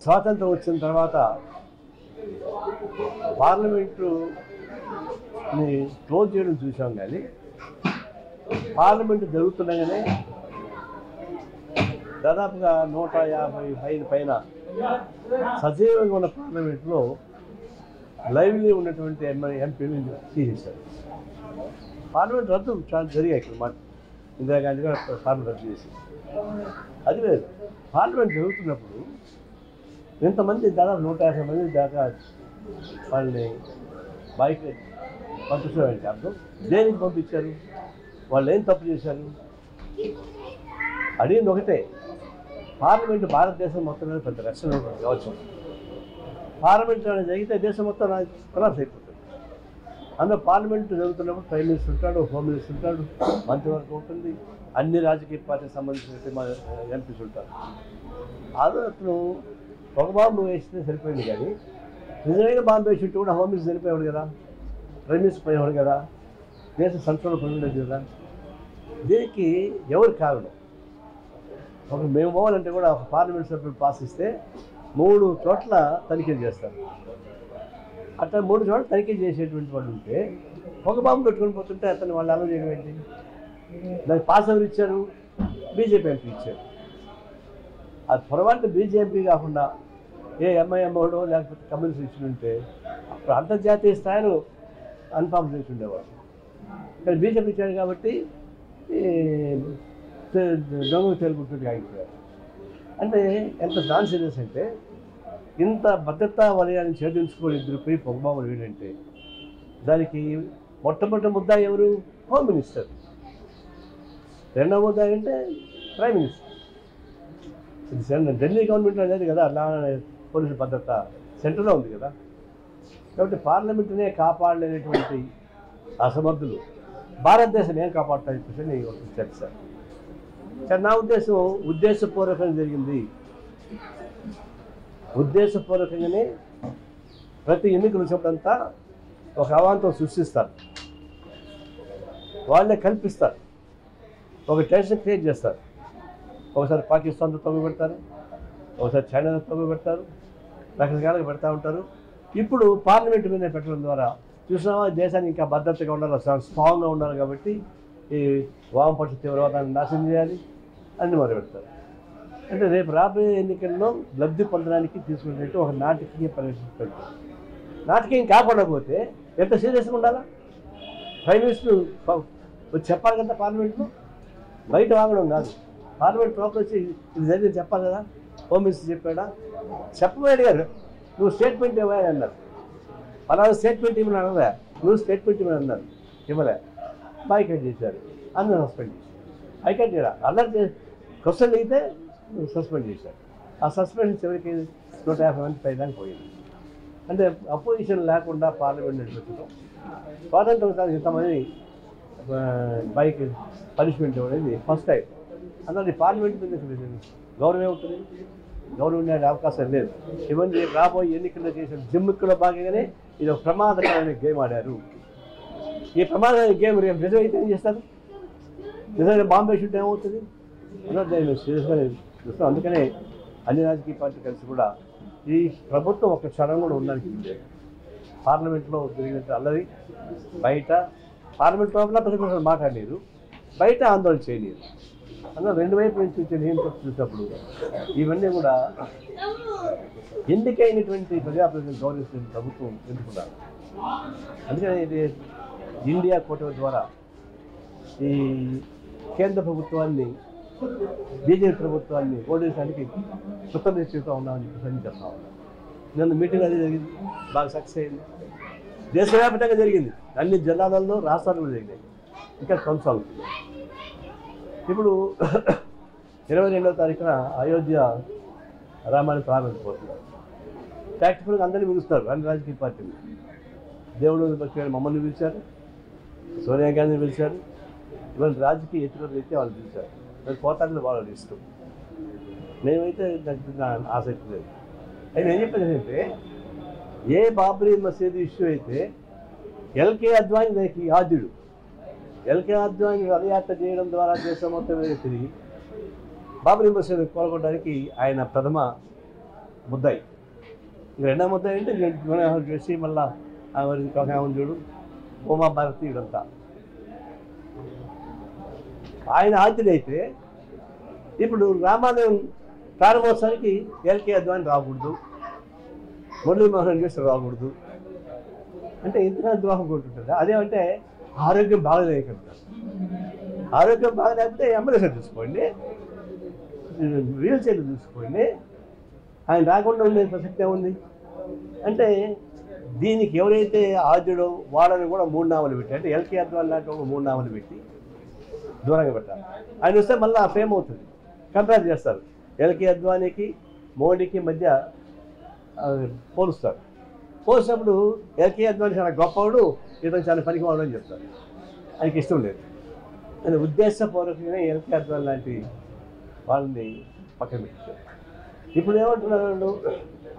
స్వాతంత్రం వచ్చిన తర్వాత పార్లమెంటుని క్లోజ్ చేయడం చూసాం, కానీ పార్లమెంటు జరుగుతుండగానే దాదాపుగా 150 పైన సజీవంగా ఉన్న పార్లమెంట్లో లైవ్లీ ఉన్నటువంటి ఎంపీలు తీసేశారు. పార్లమెంట్ రద్దు చాలా జరిగాయి. ఇక్కడ మాట ఇందిరాగాంధీ గారు పార్లమెంట్ రద్దు చేసి, అది లేదు. పార్లమెంట్ జరుగుతున్నప్పుడు ఇంతమంది దాదాపు 150 మంది దాకా వాళ్ళని బయట పంపించడానికి అర్థం దేనికి పంపించారు? వాళ్ళు ఏం తప్పు చేశారు? అడిగింది ఒకటే, పార్లమెంటు భారతదేశం మొత్తం మీద పెద్ద రక్షణ కావచ్చు. పార్లమెంట్ అనేది జరిగితే దేశం మొత్తం కొలాప్స్ అయిపోతుంది. అందులో పార్లమెంట్ జరుగుతున్నప్పుడు ప్రైమ్ మినిస్టర్ ఉంటాడు, హోమ్ మినిస్టర్ ఉంటాడు, మంత్రివర్గం ఉంటుంది, అన్ని రాజకీయ పార్టీకి సంబంధించిన ఎంపీస్ ఉంటారు. అతను ఒక బాంబు వేస్తే సరిపోయింది, కానీ నిజమైన బాంబు వేసి ఉంటే కూడా హోమ్ మినిస్టర్ సరిపోయేవాడు కదా, ప్రైమ్ మినిస్టర్ పోయేవాడు కదా, దేశ సంక్షోభం పొందలేదు కదా. దీనికి ఎవరు కారణం? మేము పోవాలంటే కూడా ఒక పార్లమెంట్ సభ్యులు పాస్ ఇస్తే 3 చోట్ల తనిఖీలు చేస్తారు. అట్లా 3 చోట్ల తనిఖీ చేసేటువంటి వాళ్ళు ఉంటే ఒక బాంబు పెట్టుకొని పోతుంటే అతను వాళ్ళు అలా చేయడం ఏంటి? దానికి పాస్ ఎవరు ఇచ్చారు? బీజేపీ ఎంపీ ఇచ్చారు. అది పొరపాటు బీజేపీ కాకుండా ఏ ఎంఐఎంఓడో లేకపోతే కమ్యూనిస్ట్ ఇచ్చుంటే అప్పుడు అంతర్జాతీయ స్థాయిలో అన్ఫామ్ చేసి ఉండేవాడు. కానీ బీజేపీ ఇచ్చాడు కాబట్టి దొంగ తెలుగుంటుంది ఆగిపోయారు. అంటే ఎంత నాన్ సీరియస్ అంటే, ఇంత భద్రతా వలయాన్ని ఛేదించుకొని ఇద్దరు పోయి పొగబాబులు ఏంటంటే దానికి మొట్టమొదటి ముద్ద ఎవరు? Home minister. రెండవ ముద్ద అంటే ప్రైమ్ మినిస్టర్. ఇది ఢిల్లీ గవర్నమెంట్ అనేది కదా అలా పోలీసు భద్రత సెంటర్లో ఉంది కదా. కాబట్టి పార్లమెంటునే కాపాడలేనటువంటి అసమర్థులు భారతదేశం ఏం కాపాడుతారని చెప్పేసి నేను చర్చ. కానీ నా ఉద్దేశం ఉద్దేశపూర్వకంగా జరిగింది. ఉద్దేశపూర్వకంగానే ప్రతి ఎన్నికలు వచ్చినప్పుడంతా ఒక అవాంతం సృష్టిస్తారు, వాళ్ళే కల్పిస్తారు, ఒక టెన్షన్ క్రియేట్ చేస్తారు. ఒకసారి పాకిస్తాన్తో తగ్గు పెడతారు, ఒకసారి చైనాతో తగ్గు పెడతారు, రకరకాలుగా పెడతా ఉంటారు. ఇప్పుడు పార్లమెంటు మీద పెట్టడం ద్వారా చూసినావా, దేశానికి ఇంకా భద్రతగా ఉండాలి, స్ట్రాంగ్గా ఉండాలి. కాబట్టి ఈ వామపక్ష తీవ్రవాదాన్ని నాశనం చేయాలి అన్ని మొదలు పెడతారు. అంటే రేపు రాబోయే ఎన్నికల్లో లబ్ధి పొందడానికి తీసుకునేట్టు ఒక నాటకీయ పరిస్థితి పెడతారు. నాటకీయం కాపాడకపోతే ఎంత సీరియస్గా ఉండాలా? ప్రైమ్ మినిస్టర్ వచ్చి చెప్పాలి కదా పార్లమెంట్లో, బయట వాగడం కాదు. పార్లమెంట్ లోపల వచ్చి ఇది జరిగింది చెప్పాలి కదా. హోమ్ మినిస్టర్ చెప్పాడా? చెప్పబోయాడు గారు, నువ్వు స్టేట్మెంట్ ఇవ్వాలి అన్నారు. పలానా స్టేట్మెంట్ ఇవ్వని అన్నదా, నువ్వు స్టేట్మెంట్ ఇవ్వని అన్నారు, ఇవ్వలే, బాయ్కట్ చేశారు, అందరూ సస్పెండ్ చేశారు. హైకట్ చేయరా, అందరు క్వశ్చన్ అడిగితే సస్పెండ్ చేశారు. ఆ సస్పెన్షన్ చివరికి 150 మంది పైదానికి పోయింది. అంటే అపోజిషన్ లేకుండా పార్లమెంట్ నడిపించడం, స్వాతంత్రం సార్ ఇంతమంది బైక్ పనిష్మెంట్ ఇవ్వడం ఫస్ట్ టైం. అందులో పార్లమెంట్ మీద గౌరవం ఉంటుంది, గౌరవం ఉండే అవకాశం లేదు. ఇవన్నీ రాబోయే ఎన్నికల్లో చేసిన జిమ్మిక్కులో భాగంగానే ఇది ఒక ప్రమాదకరమైన గేమ్ ఆడారు. ఈ ప్రమాదమైన గేమ్ రేపు నిజమైతే ఏం చేస్తారు? నిజంగా బాంబే షూట్ ఏమవుతుంది? సీరియస్గా చూస్తాం. అందుకనే అన్ని రాజకీయ పార్టీ కలిసి కూడా ఈ ప్రభుత్వం ఒక క్షణం కూడా ఉండడానికి లేదు. పార్లమెంట్లో జరిగినట్టు అల్లరి బయట, పార్లమెంట్ లోపల ప్రతిపక్షాలు మాట్లాడలేరు, బయట ఆందోళన చేయలేరు. అందులో 2 వైపు నుంచి వచ్చే నియంత్రణ చూసినప్పుడు ఇవన్నీ కూడా ఎన్నికైనటువంటి ప్రజాప్రతినిధులను గౌరవించిన ప్రభుత్వం ఎందుకున్నారు. అందుకని ఇది ఇండియా కూటమి ద్వారా ఈ కేంద్ర ప్రభుత్వాన్ని, బీజేపీ ప్రభుత్వాన్ని ఓడించడానికి కృతనిశ్చయితో ఉన్నామని చెప్పి చెప్తా ఉన్నాను. నిన్న మీటింగ్ అది జరిగింది, బాగా సక్సెస్ అయింది, దేశవ్యాప్తంగా జరిగింది, అన్ని జిల్లాలలో రాష్ట్రాల్లో జరిగినాయి, ఇంకా కొనసాగుతుంది. ఇప్పుడు 22వ తారీఖున అయోధ్య రామాయణం ప్రారంభించబోతున్నారు. ప్రాక్టికల్గా అందరినీ పిలుస్తారు, అన్ని రాజకీయ పార్టీలు. దేవుడు భక్తి మమ్మల్ని పిలిచారు, సోనియా గాంధీని పిలిచారు, ఇవాళ రాజకీయ ఎత్తుకలు అయితే వాళ్ళు పిలిచారు. మరి పోతాడని వాళ్ళు ఇష్టం. మేమైతే దానికి ఆసక్తి లేదు. అయితే ఏం చెప్పేది ఏంటంటే, ఏ బాబ్రీ మసీదు ఇష్యూ అయితే ఎల్కే అద్వానీ దానికి ఆద్యుడు. ఎల్కే అద్వానీ రథయాత్ర చేయడం ద్వారా దేశం మొత్తం మీద తిరిగి బాబ్రీ మసీదు కోలుకోవడానికి ఆయన ప్రథమ ముద్దాయి. ఇంక రెండో ముద్దాయి అంటే మనోహర్ చేసి మళ్ళా చూడు ఉమా భారతి ఇదంతా ఆయన ఆద్యుడైతే ఇప్పుడు రామాలయం ప్రారంభోత్సవానికి ఎల్కే అద్వాని రాకూడదు, మురళీమోహన్ చేసి రాకూడదు అంటే ఇంతగా ద్రోహం కొట్టుకుంటుంది. అదేమంటే ఆరోగ్యం బాగలేకుండా, ఆరోగ్యం బాగలేకపోతే అంబులెన్స్ చూసుకోండి, వీల్ చైర్లు చూసుకోండి, ఆయన రాకుండా ఉండే ప్రసక్తే ఉంది. అంటే దీనికి ఎవరైతే ఆద్యుడో వాళ్ళని కూడా 3 నామలు పెట్టి, అంటే ఎల్కే అద్వాని లాంటి 3 నామలు పెట్టి దూరంగా పెట్టాలి. ఆయన వస్తే మళ్ళీ ఫేమ్ అవుతుంది. కంపేర్ చేస్తారు, ఎల్కే అద్వానికి మోడీకి మధ్య పోలుస్తారు. పోల్చినప్పుడు ఎల్కే అద్వాని చాలా గొప్పవాడు, ఇతను చాలా పనికివాడు అని చెప్తారు. ఆయనకి ఇష్టం లేదు. అది ఉద్దేశపూర్వకంగా ఎల్కే అద్వాని లాంటి వాళ్ళని పక్కన పెట్టారు. ఇప్పుడు ఏమంటున్నారు వాళ్ళు,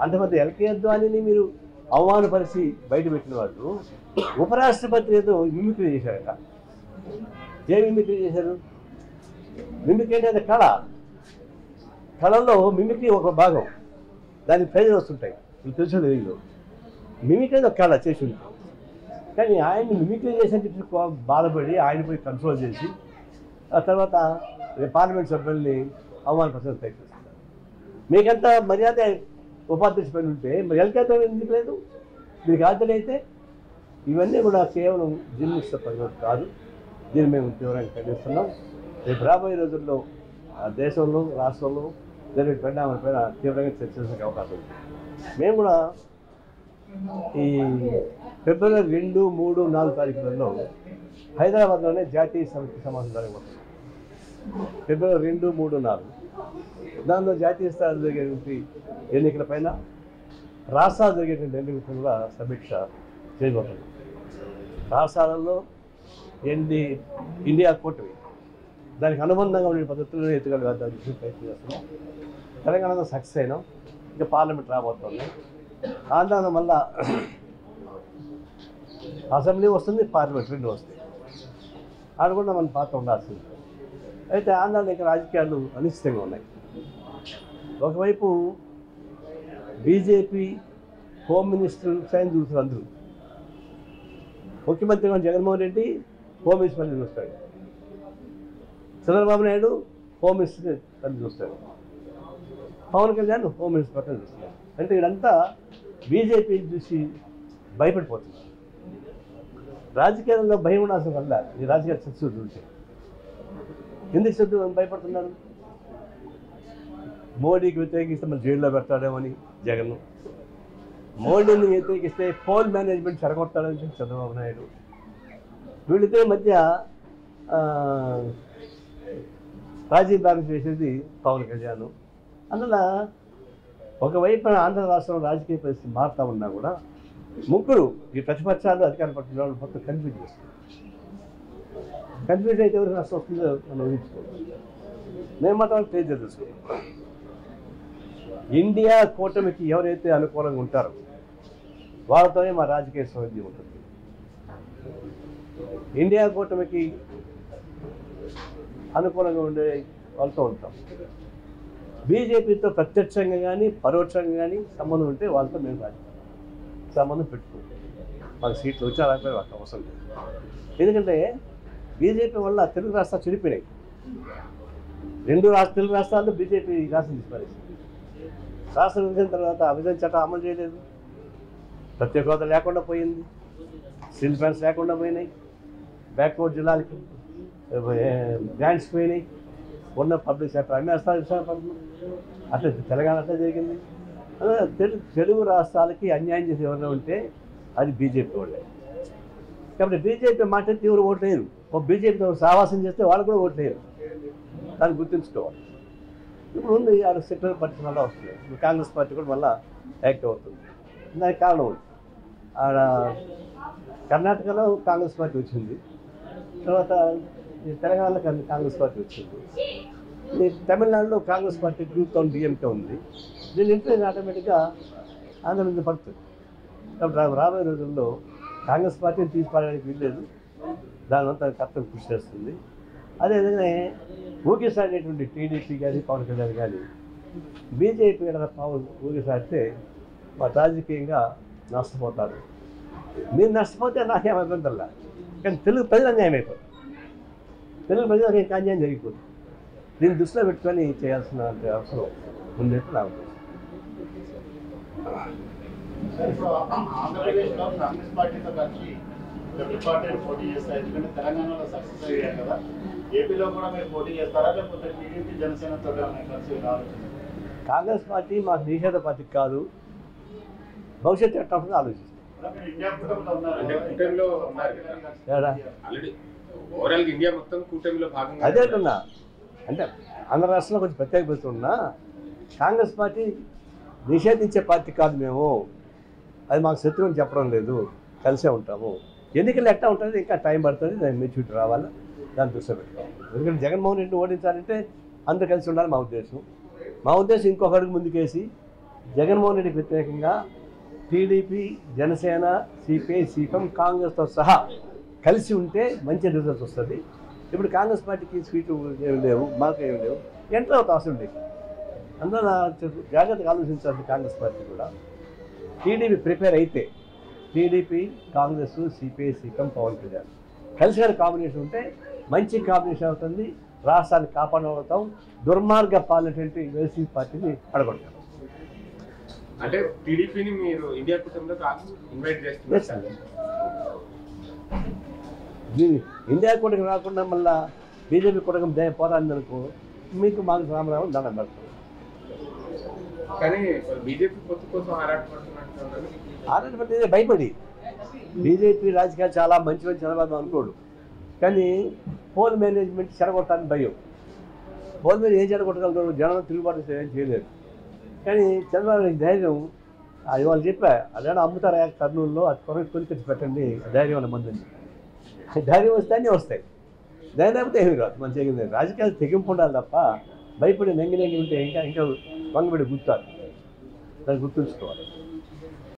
అంతమంది ఎల్కే అద్వానిని మీరు అవమానపరిచి బయట పెట్టిన వాళ్ళు ఉపరాష్ట్రపతి ఏదో మిమిక్రీ చేశారట. ఏ మిమిక్రీ చేశారు? మిమిక్రీ అంటే అది కళ, కళల్లో మిమిక్రీ ఒక భాగం, దానికి ప్రైజులు వస్తుంటాయి. మీకు తెలుసు తెలియదు, మిమిక్రీ ఒక కళ చేసి ఉంటుంది. కానీ ఆయన్ని మిమిక్రీ చేసి చెప్పి బాధపడి ఆయన పోయి కంట్రోల్ చేసి ఆ తర్వాత పార్లమెంట్ సభ్యుల్ని అవమానపరచడం ప్రయత్నిస్తారు. మీకంత మర్యాద ఉపాధ్యక్ష పని ఉంటే మరి ఎల్కేతో ఎందుకు లేదు? మీకు ఆద్యులైతే ఇవన్నీ కూడా కేవలం జిమ్మిష్ట పరిగణన కాదు. దీన్ని మేము తీవ్రంగా ఖండిస్తున్నాం. రేపు రాబోయే రోజుల్లో దేశంలో రాష్ట్రంలో జరిగే పరిణామాల పైన తీవ్రంగా చర్చించే అవకాశం ఉంది. మేము కూడా ఈ ఫిబ్రవరి 2, 3, 4 తారీఖులలో హైదరాబాద్లోనే జాతీయ సమితి సమావేశం జరగబోతుంది. ఫిబ్రవరి 2, 3, 4 దానిలో జాతీయ స్థాయిలో జరిగేటువంటి ఎన్నికలపైన, రాష్ట్రాలు జరిగేటువంటి ఎన్నికలపైన కూడా సమీక్ష చేయబోతుంది. రాష్ట్రాలలో ఇండియా కూటమి దానికి అనుబంధంగా ఉండే పద్ధతుల్లో ఎత్తుగడ ప్రయత్నం చేస్తున్నాం. తెలంగాణలో సక్సెస్ అయినాం. ఇంకా పార్లమెంట్ రాబోతుంది. ఆంధ్రాలో మళ్ళా అసెంబ్లీ వస్తుంది, పార్లమెంట్ 2 వస్తాయి. అది కూడా మన పాత్ర ఉండాల్సింది. అయితే ఆంధ్రాలో ఇంకా రాజకీయాలు అనిశ్చితంగా ఉన్నాయి. ఒకవైపు బీజేపీ హోమ్ మినిస్టర్ సైన్ చూస్తారు అందరూ. ముఖ్యమంత్రిగా జగన్మోహన్ రెడ్డి హోమ్ మినిస్టర్ పని చూస్తాడు, చంద్రబాబు నాయుడు హోమ్ మినిస్టర్ పని చూస్తాడు, పవన్ కళ్యాణ్ హోమ్ మినిస్టర్ పక్కన చూస్తాడు. అంటే వీళ్ళంతా బీజేపీ చూసి భయపడిపోతున్నారు. రాజకీయాల్లో భయం ఉండాల్సిన వల్ల ఈ రాజకీయ చర్చలు చూసి ఎందుకు చర్చ భయపడుతున్నారు? మోడీకి వ్యతిరేకిస్తే మన జైల్లో పెడతాడేమని జగన్, మోడీని వ్యతిరేకిస్తే పోల్ మేనేజ్మెంట్ చెడగొట్టాడని చంద్రబాబు నాయుడు. వీళ్ళిద్దరి మధ్య రాజీ బ్యాలెన్స్ చేసేది పవన్ కళ్యాణ్. అందువల్ల ఒకవైపు ఆంధ్ర రాష్ట్రంలో రాజకీయ పరిస్థితి మారుతూ ఉన్నా కూడా ముగ్గురు ఈ ప్రతిపక్షాలు అధికార పక్షాల వాళ్ళు మొత్తం కన్ఫ్యూజ్ చేస్తారు. కన్ఫ్యూజ్ అయితే ఎవరికి నష్టం వస్తుందో మనం ఊహించుకోవాలి. మేము మాత్రం క్లియర్ తెలుసుకుంటాం. ఇండియా కూటమికి ఎవరైతే అనుకూలంగా ఉంటారో వాళ్ళతోనే మా రాజకీయ సౌలభ్యం ఉంటుంది. ఇండియా కూటమికి అనుకూలంగా ఉండే వాళ్ళతో ఉంటాం. బీజేపీతో ప్రత్యక్షంగా కానీ పరోక్షంగా కానీ సంబంధం ఉంటే వాళ్ళతో మేము రాజకీయ సంబంధం పెట్టుకుంటాం. మాకు సీట్లు వచ్చి అలాగే వాళ్ళకి అవసరం లేదు. ఎందుకంటే బీజేపీ వల్ల తెలుగు రాష్ట్రాలు చెడిపోయినాయి. 2 తెలుగు రాష్ట్రాల్లో బీజేపీ రాష్ట్రం తీసుకునేసింది. రాష్ట్రం విభజన తర్వాత విభజన చట్టం అమలు చేయలేదు, ప్రత్యేక హోదా లేకుండా పోయింది, స్టీల్ ప్లాంట్స్ లేకుండా పోయినాయి, బ్యాక్వర్డ్ జిల్లాలకి గ్రాంట్స్ పోయినాయి, ఉన్న పబ్లిక్ సెక్టర్ అమ్మేస్తారు విశాఖపట్నం. అట్లా తెలంగాణ అట్లా జరిగింది. తెలుగు రాష్ట్రాలకి అన్యాయం చేసి ఎవరైనా ఉంటే అది బీజేపీ వాళ్ళే. కాబట్టి బీజేపీ మాట తీవ్ర ఓట్లేరు. ఒక బీజేపీతో సావాసం చేస్తే వాళ్ళు కూడా ఓట్లేరు. దాన్ని గుర్తుంచుకోవాలి. ఇప్పుడు ఉంది ఆడ సెక్యులర్ పార్టీ వల్ల వస్తుంది. ఇప్పుడు కాంగ్రెస్ పార్టీ కూడా మళ్ళీ యాక్టివ్ అవుతుంది. దానికి కారణం ఉంది. ఆడ కర్ణాటకలో కాంగ్రెస్ పార్టీ వచ్చింది, తర్వాత తెలంగాణలో కాంగ్రెస్ పార్టీ వచ్చింది, తమిళనాడులో కాంగ్రెస్ పార్టీ గ్రూప్ డిఎంకే ఉంది. దీని ఇంట్లో ఆటోమేటిక్గా ఆంధ్ర మీద పడుతుంది. కాబట్టి రాబోయే రోజుల్లో కాంగ్రెస్ పార్టీని తీసుకోవడానికి వీల్లేదు. దానివంతా కర్తవ్యం కృషి చేస్తుంది. అదేవిధంగా ఊకేసాడేటువంటి టీడీపీ కానీ పవన్ కళ్యాణ్ కానీ బీజేపీ పావు ఊగిసారితే మా రాజకీయంగా నష్టపోతారు. మీరు నష్టపోతే నాకేం అభ్యంతరంలా, కానీ తెలుగు ప్రజలు అన్యాయం అయిపోతుంది. తెలుగు ప్రజలకు ఇంకా అన్యాయం జరిగిపోతుంది. దీన్ని దృష్టిలో పెట్టుకొని చేయాల్సిన అవసరం ఉన్నట్టు నా ఉద్దేశం. ఇప్పుడు ఆంధ్రప్రదేశ్లో కాంగ్రెస్ పార్టీతో కలిసి డిపార్ట్మెంట్ పోటీ చేస్తారు, ఎందుకంటే తెలంగాణలో సక్సెస్ అయ్యారు కదా. ఏపీలో కూడా మీరు పోటీ చేస్తారా, లేకపోతే టీడీపీ జనసేనతో కలిసి ఆలోచన? కాంగ్రెస్ పార్టీ మాకు నిషేధ పార్టీ కాదు, భవిష్యత్తు ఎట్లా ఉంటుందో ఆలోచిస్తాం. ఇండియా కూటమిలో ఉన్నారు, అంటే కూటమిలో ఉన్నారు కదా ఆల్రెడీ. ఓవరాల్ ఇండియా మొత్తం కూటమిలో భాగంగా అదే అంటున్నా. అంటే ఆంధ్ర రాష్ట్రంలో కొంచెం ప్రత్యేక పరిస్థితి ఉన్నా కాంగ్రెస్ పార్టీ నిషేధించే పార్టీ కాదు మేము. అది మాకు శత్రువు అని చెప్పడం లేదు, కలిసే ఉంటాము. ఎన్నికలు ఎట్లా ఉంటుంది ఇంకా టైం పడుతుంది, దాన్ని మెచ్యూరిటీ రావాలి, దాన్ని దృష్టిలో పెట్టుకోవాలి. ఎందుకంటే జగన్మోహన్ రెడ్డిని ఓడించాలంటే అందరూ కలిసి ఉండాలి మా ఉద్దేశం. మా ఉద్దేశం ఇంకొక అడుగు ముందుకేసి జగన్మోహన్ రెడ్డికి వ్యతిరేకంగా టీడీపీ, జనసేన, సిపిఐ, సిపిఎం, కాంగ్రెస్తో సహా కలిసి ఉంటే మంచి రిజల్ట్ వస్తుంది. ఇప్పుడు కాంగ్రెస్ పార్టీకి సీట్లు ఏమి లేవు, మాకు ఏమి లేవు, ఎంటర్ అవుతా అవసరం లేదు. అందులో జాగ్రత్తగా ఆలోచించాలి కాంగ్రెస్ పార్టీ కూడా. టీడీపీ ప్రిపేర్ అయితే TDP, Congress, CPI, CPM, Pavan Kalyan కలిసి కాంబినేషన్ ఉంటే మంచి కాంబినేషన్ అవుతుంది. రాష్ట్రాన్ని కాపాడగలుగుతాం. దుర్మార్గ పాలినటువంటి వైసీపీ పార్టీని అడగొట్టాం. అంటే టీడీపీని మీరు ఇండియా కూటమిలో ఇన్వైట్ చేస్తున్నారు. ఇండియా కూటమి రాకుండా మళ్ళీ బీజేపీ కూటమి పోరాడింది అనుకో, మీకు మాకు రామరావు దండం పెడతాం. కానీ బీజేపీ పొత్తు కోసం ఆరాటపడుతున్నట్టు ఆరాటపడితే భయపడి బీజేపీ రాజకీయాలు చాలా మంచి చదవద్దాం అనుకోడు, కానీ పోల్ మేనేజ్మెంట్ చెడగొట్టాలని భయం. పోల్ మీద ఏం చెడగొట్టగలరు, జనం తిరుగుబాటు ఏం చేయలేరు. కానీ చంద్రబాబు ధైర్యం, అది వాళ్ళు చెప్పా, అదేనా అమ్ముతారా కర్నూలులో, అది కొని తెచ్చి పెట్టండి, ధైర్యం అన్న మంది. ధైర్యం వస్తే అన్నీ వస్తాయి, ధైర్యం లేకపోతే ఏమి రాదు. మన చేయగలిగింది రాజకీయాలు తెగింపు ఉండాలి తప్ప భయపడి నెంగి ఉంటే ఇంకా వంగబడి గుర్తారు. దాన్ని గుర్తుంచుకోవాలి.